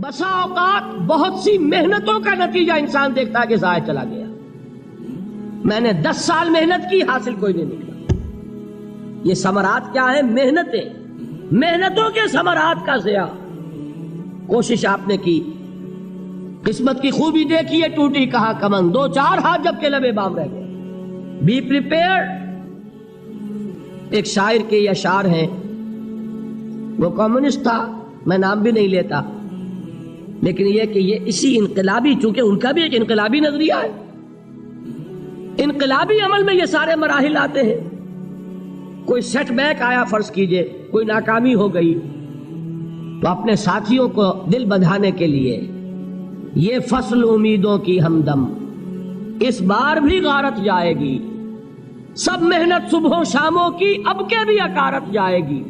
بسا اوقات بہت سی محنتوں کا نتیجہ انسان دیکھتا ہے کہ ضائع چلا گیا. میں نے 10 سال محنت کی، حاصل کوئی نہیں نکلا. یہ ثمرات کیا ہیں؟ محنتوں کے ثمرات کا ضیاع. کوشش آپ نے کی، قسمت کی خوبی دیکھی ہے، ٹوٹی کہاں کمن، 2-4 ہاتھ جب کے لبے بام رہ گئے. Be prepared. ایک شاعر کے یہ اشعار ہیں، وہ کمیونسٹ تھا، میں نام بھی نہیں لیتا، لیکن یہ کہ یہ اسی انقلابی، چونکہ ان کا بھی ایک انقلابی نظریہ ہے، انقلابی عمل میں یہ سارے مراحل آتے ہیں. کوئی سیٹ بیک آیا، فرض کیجئے کوئی ناکامی ہو گئی، تو اپنے ساتھیوں کو دل بندھانے کے لیے یہ فصل امیدوں کی ہمدم اس بار بھی غارت جائے گی، سب محنت صبحوں شاموں کی اب کے بھی اکارت جائے گی.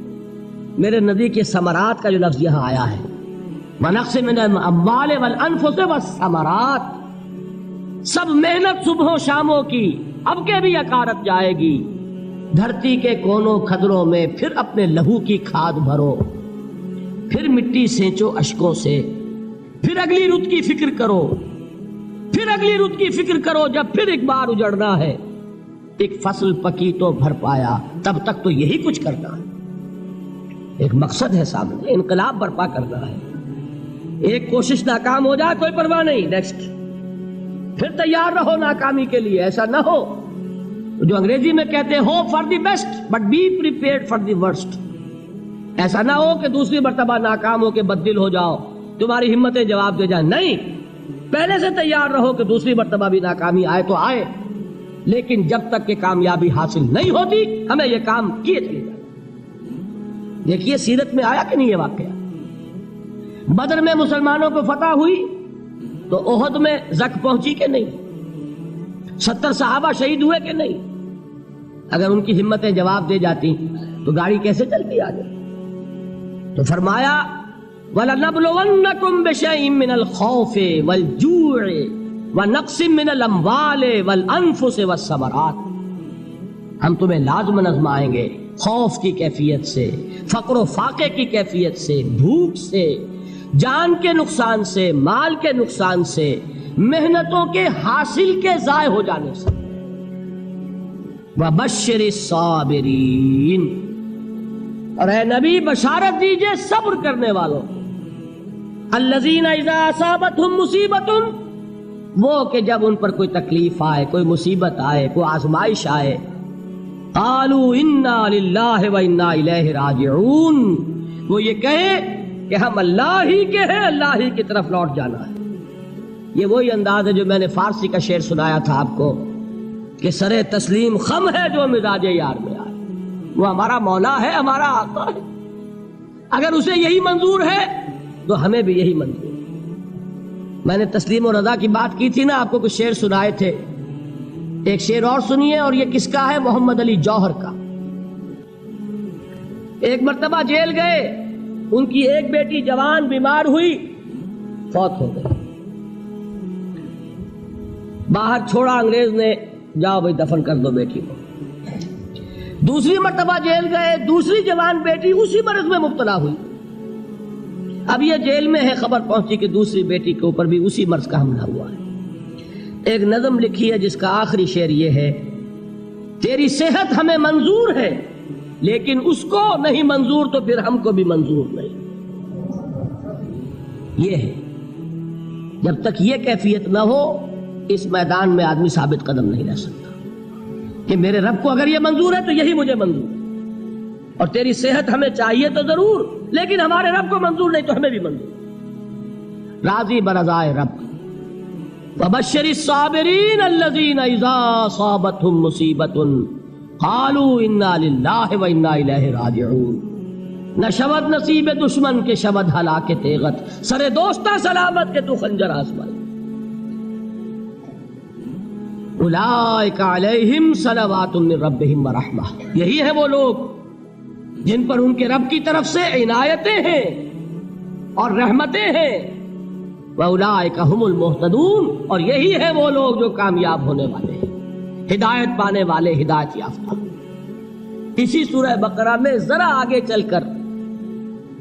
میرے نبی کے ثمرات کا جو لفظ یہاں آیا ہے، وَنَقْصٍ مِّنَ الْأَمْوَالِ وَالْأَنفُسِ وَالثَّمَرَاتِ، سب محنت صبحوں شاموں کی اب کے بھی اکارت جائے گی. دھرتی کے کونوں کھدروں میں پھر اپنے لہو کی کھاد بھرو، پھر مٹی سینچو اشکوں سے، پھر اگلی رت کی فکر کرو، پھر اگلی رت کی فکر کرو، جب پھر ایک بار اجڑنا ہے. ایک فصل پکی تو بھر پایا، تب تک تو یہی کچھ کرنا ہے. ایک مقصد ہے سامنے، انقلاب برپا کرنا ہے. ایک کوشش ناکام ہو جائے کوئی پرواہ نہیں، نیکسٹ. پھر تیار رہو ناکامی کے لیے. ایسا نہ ہو جو انگریزی میں کہتے ہیں hope for the best but be prepared for the worst. ایسا نہ ہو کہ دوسری مرتبہ ناکام ہو کے بددل ہو جاؤ، تمہاری ہمتیں جواب دے جائیں. نہیں، پہلے سے تیار رہو کہ دوسری مرتبہ بھی ناکامی آئے تو آئے، لیکن جب تک کہ کامیابی حاصل نہیں ہوتی ہمیں یہ کام کیے چلے جائیں. دیکھیے سیرت میں آیا کہ نہیں یہ واقعہ. بدر میں مسلمانوں کو فتح ہوئی تو احد میں زک پہنچی کہ نہیں؟ 70 صحابہ شہید ہوئے کہ نہیں؟ اگر ان کی ہمتیں جواب دے جاتی تو گاڑی کیسے چلتی آگے؟ تو فرمایا وَلَنَبْلُوَنَّكُمْ بِشَيْءٍ مِّنَ الْخَوْفِ وَالْجُوعِ وَنَقْصٍ مِّنَ الْأَمْوَالِ وَالْأَنفُسِ وَالثَّمَرَاتِ. ہم تمہیں لازم آزمائیں گے، خوف کی کیفیت سے، فقر و فاقے کی کیفیت سے، بھوک سے، جان کے نقصان سے، مال کے نقصان سے، محنتوں کے حاصل کے ضائع ہو جانے سے. وَبَشِّرِ الصَّابِرِينَ، اور اے نبی بشارت دیجئے صبر کرنے والوں. الَّذِينَ إِذَا أَصَابَتْهُمْ مُصِيبَةٌ، وہ کہ جب ان پر کوئی تکلیف آئے، کوئی مصیبت آئے، کوئی آزمائش آئے، قالوا انا للہ و انا الیہ راجعون، وہ یہ کہیں کہ ہم اللہ ہی کے ہیں، اللہ ہی کی طرف لوٹ جانا ہے. یہ وہی انداز ہے جو میں نے فارسی کا شعر سنایا تھا آپ کو کہ سرے تسلیم خم ہے جو مزاج یار میں آئے. وہ ہمارا مولا ہے، ہمارا آقا ہے. اگر اسے یہی منظور ہے تو ہمیں بھی یہی منظور ہے. میں نے تسلیم و رضا کی بات کی تھی نا، آپ کو کچھ شعر سنائے تھے. ایک شعر اور سنیے، اور یہ کس کا ہے؟ محمد علی جوہر کا. ایک مرتبہ جیل گئے، ان کی ایک بیٹی جوان بیمار ہوئی، فوت ہو گئی. باہر چھوڑا انگریز نے، جاؤ بھائی دفن کر دو بیٹی کو. دوسری مرتبہ جیل گئے، دوسری جوان بیٹی اسی مرض میں مبتلا ہوئی. اب یہ جیل میں ہے، خبر پہنچی کہ دوسری بیٹی کے اوپر بھی اسی مرض کا حملہ ہوا ہے. ایک نظم لکھی ہے جس کا آخری شعر یہ ہے، تیری صحت ہمیں منظور ہے لیکن اس کو نہیں منظور تو پھر ہم کو بھی منظور نہیں. یہ ہے، جب تک یہ کیفیت نہ ہو اس میدان میں آدمی ثابت قدم نہیں رہ سکتا کہ میرے رب کو اگر یہ منظور ہے تو یہی مجھے منظور ہے، اور تیری صحت ہمیں چاہیے تو ضرور، لیکن ہمارے رب کو منظور نہیں تو ہمیں بھی منظور. راضی برضائے رب. وَبَشِّرِ الصَّابِرِينَ الَّذِينَ إِذَا أَصَابَتْهُمْ مُصِيبَةٌ قَالُوا إِنَّا لِلَّهِ وَإِنَّا إِلَيْهِ رَاجِعُونَ. نہ شود نصیب دشمن کے شود ہلاک تیغت، سر دوستہ سلامت کے تو خنجر آزمائے. اولئک علیہم صلوات من ربہم ورحمہ، یہی ہے وہ لوگ جن پر ان کے رب کی طرف سے عنایتیں ہیں اور رحمتیں ہیں. وَأُولَٰئِكَ هُمُ الْمُهْتَدُونَ، اور یہی ہے وہ لوگ جو کامیاب ہونے والے ہیں، ہدایت پانے والے، ہدایت یافتہ. اسی سورہ بقرہ میں ذرا آگے چل کر،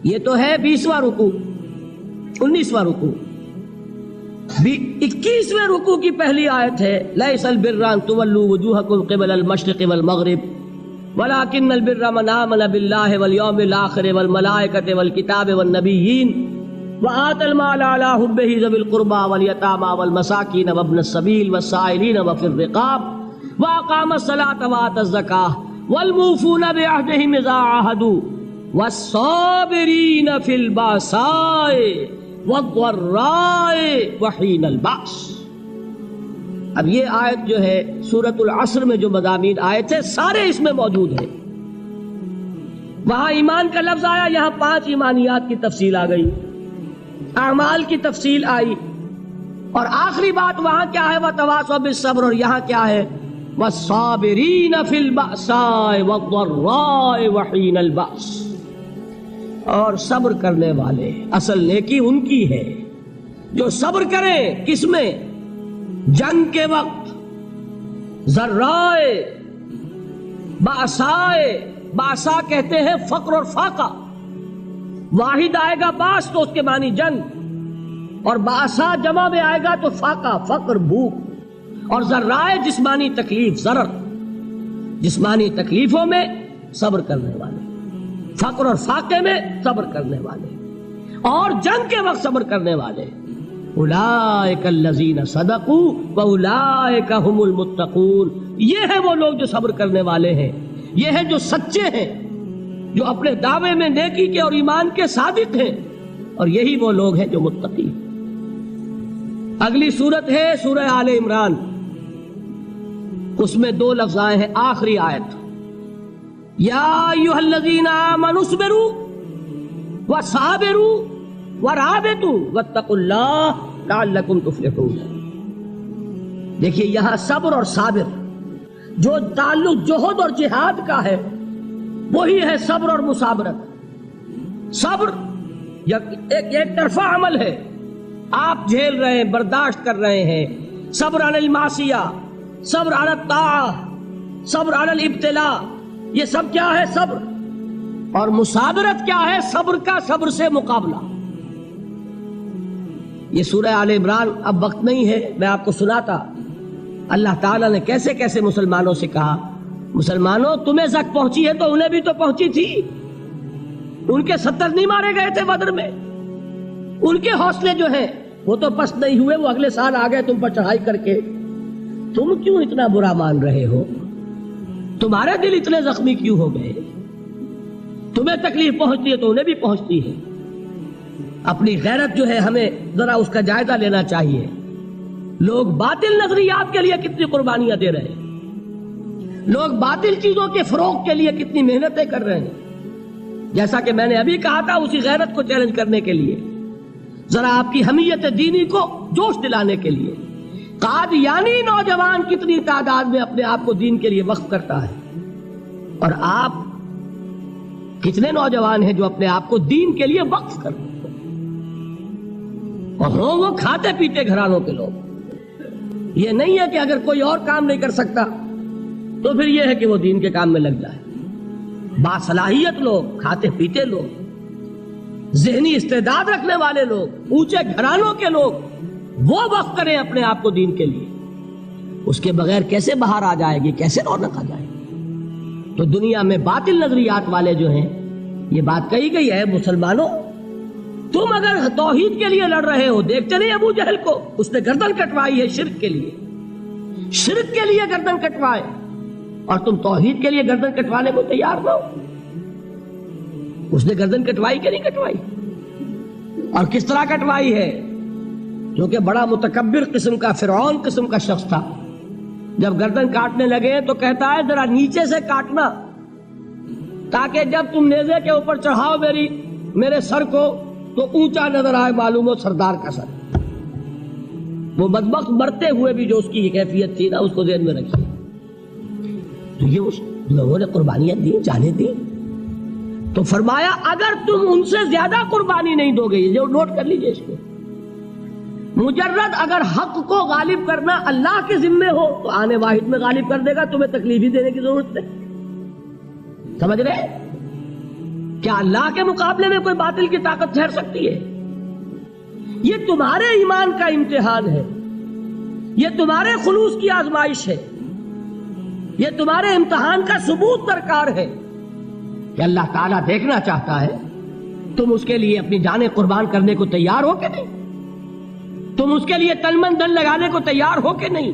یہ تو ہے 20واں رکوع، 19واں رکوع. 21ویں رکوع کی پہلی آیت ہے لیس البر ان تولوا وجوہکم قبل المشرق والمغرب ولکن البر من آمن باللہ والیوم الآخر والملائکۃ والکتاب والنبیین وآتى المال على حبه ذوي القربى واليتامى والمساكين وابن السبيل والسائلين وفي الرقاب وأقام الصلاة وآتى الزكاة والموفون بعهدهم إذا عاهدوا والصابرين في البأساء والضراء وحين البأس. اب یہ آیت جو ہے سورۃ العصر میں جو مضامین آئے تھے سارے اس میں موجود ہیں. وہاں ایمان کا لفظ آیا، یہاں 5 ایمانیات کی تفصیل آ گئی، اعمال کی تفصیل آئی، اور آخری بات وہاں کیا ہے وَتَوَاصَوْا بِالصَّبْرِ، اور یہاں کیا ہے وَالصَّابِرِينَ فِي الْبَأْسَاءِ وَالضَّرَّاءِ وَحِينَ الْبَأْسِ، اور صبر کرنے والے. اصل نیکی ان کی ہے جو صبر کریں. کس میں؟ جنگ کے وقت. ذرائے بأسائے، بأسا کہتے ہیں فقر اور فاقہ. واحد آئے گا باس تو اس کے معنی جنگ، اور بأسا جمع میں آئے گا تو فاقہ فقر بھوک. اور ذرائے جسمانی تکلیف، ضرر جسمانی تکلیفوں میں صبر کرنے والے، فقر اور فاقے میں صبر کرنے والے، اور جنگ کے وقت صبر کرنے والے. اولئک الذین صدقوا واولئک هم المتقون. یہ ہیں وہ لوگ جو صبر کرنے والے ہیں، یہ ہیں جو سچے ہیں، جو اپنے دعوے میں نیکی کے اور ایمان کے صادق ہیں، اور یہی وہ لوگ ہیں جو متقی. اگلی صورت ہے سورہ آل عمران. اس میں 2 لفظ آئے ہیں آخری آیت، یا ایھا الذین آمنوا اصبروا وصابروا ورابطوا واتقوا اللہ لعلکم تفلحون. دیکھیے یہاں صبر اور صابر جو تعلق جہد اور جہاد کا ہے وہی ہے صبر اور مصابرت. صبر ایک طرفہ عمل ہے، آپ جھیل رہے ہیں، برداشت کر رہے ہیں. صبر علی المعصیہ، صبر علی الطاعہ، صبر علی الابتلاء، یہ سب کیا ہے؟ صبر. اور مصابرت کیا ہے؟ صبر کا صبر سے مقابلہ. یہ سورہ آل عمران اب وقت نہیں ہے، میں آپ کو سناتا اللہ تعالیٰ نے کیسے کیسے مسلمانوں سے کہا. مسلمانوں تمہیں زک پہنچی ہے تو انہیں بھی تو پہنچی تھی. ان کے 70 نہیں مارے گئے تھے بدر میں؟ ان کے حوصلے جو ہیں وہ تو پست نہیں ہوئے، وہ اگلے سال آ گئے تم پر چڑھائی کر کے. تم کیوں اتنا برا مان رہے ہو؟ تمہارے دل اتنے زخمی کیوں ہو گئے؟ تمہیں تکلیف پہنچتی ہے تو انہیں بھی پہنچتی ہے. اپنی غیرت جو ہے ہمیں ذرا اس کا جائزہ لینا چاہیے. لوگ باطل نظریات کے لیے کتنی قربانیاں دے رہے ہیں، لوگ باطل چیزوں کے فروغ کے لیے کتنی محنتیں کر رہے ہیں. جیسا کہ میں نے ابھی کہا تھا، اسی غیرت کو چیلنج کرنے کے لیے، ذرا آپ کی حمیت دینی کو جوش دلانے کے لیے. قادیانی نوجوان کتنی تعداد میں اپنے آپ کو دین کے لیے وقف کرتا ہے، اور آپ کتنے نوجوان ہیں جو اپنے آپ کو دین کے لیے وقف کرتے ہیں، اور ہوں وہ کھاتے پیتے گھرانوں کے لوگ. یہ نہیں ہے کہ اگر کوئی اور کام نہیں کر سکتا تو پھر یہ ہے کہ وہ دین کے کام میں لگ جائے. باصلاحیت لوگ، کھاتے پیتے لوگ، ذہنی استعداد رکھنے والے لوگ، اونچے گھرانوں کے لوگ، وہ وقف کریں اپنے آپ کو دین کے لیے. اس کے بغیر کیسے باہر آ جائے گی، کیسے رونق آ جائے گی؟ تو دنیا میں باطل نظریات والے جو ہیں، یہ بات کہی گئی ہے مسلمانوں تم اگر توحید کے لیے لڑ رہے ہو، دیکھتے نہیں ابو جہل کو، اس نے گردن کٹوائی ہے شرک کے لیے، شرک کے لیے گردن کٹوائے، اور تم توحید کے لیے گردن کٹوانے کو تیار نہ ہو. اس نے گردن کٹوائی کہ نہیں کٹوائی؟ اور کس طرح کٹوائی ہے؟ کیونکہ بڑا متکبر قسم کا، فرعون قسم کا شخص تھا. جب گردن کاٹنے لگے تو کہتا ہے ذرا نیچے سے کاٹنا، تاکہ جب تم نیزے کے اوپر چڑھاؤ میرے سر کو تو اونچا نظر آئے، معلوم ہو سردار کا سر. وہ بدبخت مرتے ہوئے بھی جو اس کی کیفیت تھی نا، اس کو ذہن میں رکھیے. تو یہ اس لوگوں نے قربانیاں دی، جانے دی. تو فرمایا اگر تم ان سے زیادہ قربانی نہیں دو گے، یہ نوٹ کر لیجئے اس کو، مجرد اگر حق کو غالب کرنا اللہ کے ذمے ہو تو آنے واحد میں غالب کر دے گا، تمہیں تکلیف ہی دینے کی ضرورت نہیں. سمجھ رہے؟ کیا اللہ کے مقابلے میں کوئی باطل کی طاقت ٹھہر سکتی ہے؟ یہ تمہارے ایمان کا امتحان ہے، یہ تمہارے خلوص کی آزمائش ہے، یہ تمہارے امتحان کا ثبوت درکار ہے کہ اللہ تعالیٰ دیکھنا چاہتا ہے تم اس کے لیے اپنی جانیں قربان کرنے کو تیار ہو کہ نہیں، تم اس کے لیے تن من دھن لگانے کو تیار ہو کہ نہیں۔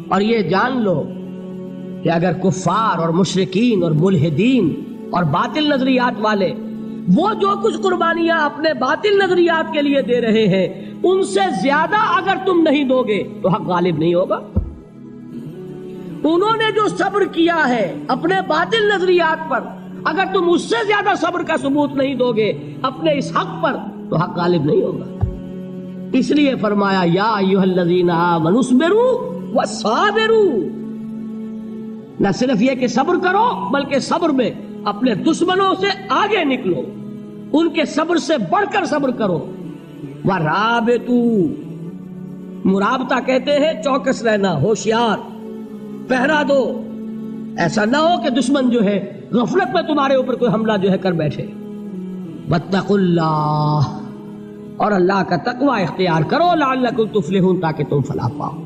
اور یہ جان لو کہ اگر کفار اور مشرکین اور ملحدین اور باطل نظریات والے وہ جو کچھ قربانیاں اپنے باطل نظریات کے لیے دے رہے ہیں ان سے زیادہ اگر تم نہیں دو گے تو حق غالب نہیں ہوگا۔ انہوں نے جو صبر کیا ہے اپنے باطل نظریات پر، اگر تم اس سے زیادہ صبر کا ثبوت نہیں دو گے اپنے اس حق پر تو حق غالب نہیں ہوگا۔ اس لیے فرمایا یا ایھا الذین آمنوا اصبروا وصابروا، نہ صرف یہ کہ صبر کرو بلکہ صبر میں اپنے دشمنوں سے آگے نکلو، ان کے صبر سے بڑھ کر صبر کرو۔ ورابطوا، مرابطہ کہتے ہیں چوکس رہنا، ہوشیار، پہرا دو، ایسا نہ ہو کہ دشمن جو ہے غفلت میں تمہارے اوپر کوئی حملہ جو ہے کر بیٹھے۔ واتقوا اللہ، اور اللہ کا تقوی اختیار کرو، لعلکم تفلحون، تاکہ تم فلاح پاؤ۔